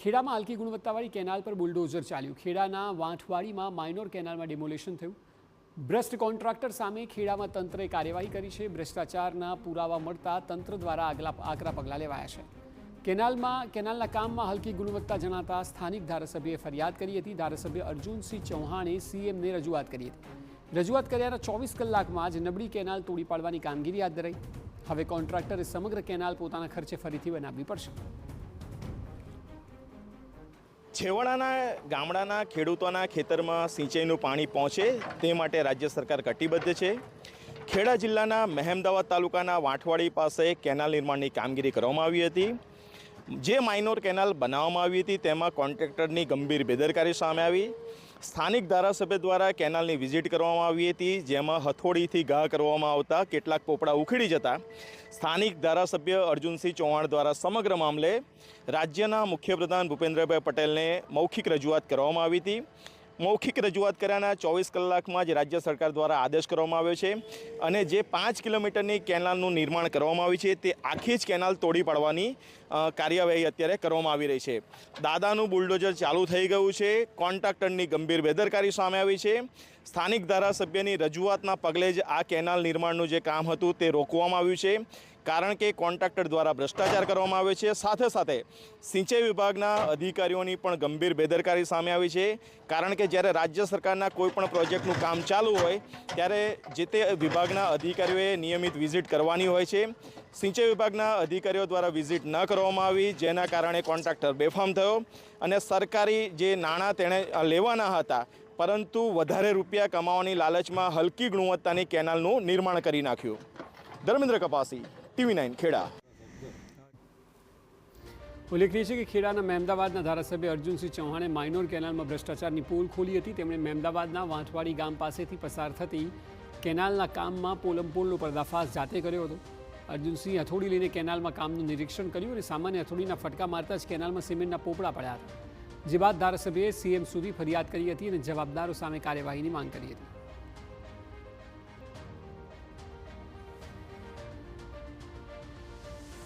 ખેડામાં હલકી ગુણવત્તાવાળી કેનાલ પર બુલડોઝર ચાલ્યું। ખેડાના વાંઠવાડીમાં માઇનોર કેનાલમાં ડિમોલેશન થયું। ભ્રષ્ટ કોન્ટ્રાક્ટર સામે ખેડામાં તંત્રે કાર્યવાહી કરી છે। ભ્રષ્ટાચારના પુરાવા મળતા તંત્ર દ્વારા આકરા પગલાં લેવાયા છે। કેનાલના કામમાં હલકી ગુણવત્તા જણાતા સ્થાનિક ધારાસભ્યએ ફરિયાદ કરી હતી। ધારાસભ્ય અર્જુનસિંહ ચૌહાણે સીએમને રજૂઆત કરી હતી। રજૂઆત કર્યાના 24 કલાકમાં જ નબળી કેનાલ તોડી પાડવાની કામગીરી હાથ ધરાઈ। હવે કોન્ટ્રાક્ટરે સમગ્ર કેનાલ પોતાના ખર્ચે ફરીથી બનાવવી પડશે। છેવાડાના ગામડાના ખેડૂતોના ખેતરમાં સિંચાઈનું પાણી પહોંચે તે માટે રાજ્ય સરકાર કટિબદ્ધ છે। ખેડા જિલ્લાના મહેમદાવાદ તાલુકાના વાંઠવાડી પાસે કેનાલ નિર્માણની કામગીરી કરવામાં આવી હતી। જે માઇનોર કેનાલ બનાવવામાં આવી હતી તેમાં કોન્ટ્રાક્ટરની ગંભીર બેદરકારી સામે આવી। સ્થાનિક ધારાસભ્ય દ્વારા કેનાલની વિઝિટ કરવામાં આવી હતી, જેમાં હથોડીથી ઘા કરવામાં આવતા કેટલાક પોપડા ઉખેડી જતા સ્થાનિક ધારાસભ્ય અર્જુનસિંહ ચૌહાણ દ્વારા સમગ્ર મામલે રાજ્યના મુખ્યપ્રધાન ભૂપેન્દ્રભાઈ પટેલને મૌખિક રજૂઆત કરવામાં આવી હતી। મૌખિક રજૂઆત કર્યાના 24 કલાકમાં જ રાજ્ય સરકાર દ્વારા આદેશ કરવામાં આવ્યો છે અને જે 5 કિલોમીટરની કેનાલનું નિર્માણ કરવામાં આવ્યું છે તે આખી જ કેનાલ તોડી પાડવાની કાર્યવાહી અત્યારે કરવામાં આવી રહી છે। દાદાનું બુલડોઝર ચાલુ થઈ ગયું છે। કોન્ટ્રાક્ટરની ગંભીર બેદરકારી સામે આવી છે। સ્થાનિક ધારાસભ્યની રજૂઆતના પગલે જ આ કેનાલ નિર્માણનું જે કામ હતું તે રોકવામાં આવ્યું છે, કારણ કે કોન્ટ્રાક્ટર દ્વારા ભ્રષ્ટાચાર કરવામાં આવે છે। સાથે સાથે સિંચાઈ વિભાગના અધિકારીઓની પણ ગંભીર બેદરકારી સામે આવી છે, કારણ કે જ્યારે રાજ્ય સરકારના કોઈપણ પ્રોજેક્ટનું કામ ચાલુ હોય ત્યારે જે તે વિભાગના અધિકારીઓએ નિયમિત વિઝિટ કરવાની હોય છે। સિંચાઈ વિભાગના અધિકારીઓ દ્વારા વિઝિટ ન કરવામાં આવી, જેના કારણે કોન્ટ્રાક્ટર બેફામ થયો અને સરકારી જે નાણાં તેણે લેવાના હતા પરંતુ વધારે રૂપિયા કમાવાની લાલચમાં હલકી ગુણવત્તાની કેનાલનું નિર્માણ કરી નાખ્યું। ધર્મેન્દ્ર કપાસી, TV9 ખેડા। ઉલ્લેખનીય છે કે ખેડાના મહેમદાવાદના ધારાસભ્ય અર્જુનસિંહ ચૌહાણે માઇનોર કેનાલમાં ભ્રષ્ટાચારની પોલ ખોલી હતી। તેમણે મહેમદાવાદના વાંઠવાડી ગામ પાસેથી પસાર થતી કેનાલના કામમાં પોલમપોલનો પર્દાફાશ જાતે કર્યો હતો। અર્જુનસિંહ હથોડી લઈને કેનાલમાં કામનું નિરીક્ષણ કર્યું અને સામાન્ય હથોડીના ફટકા મારતા જ કેનાલમાં સિમેન્ટના પોપડા પડ્યા હતા, જે બાદ ધારાસભ્યએ સીએમ સુધી ફરિયાદ કરી હતી અને જવાબદારો સામે કાર્યવાહીની માંગ કરી હતી।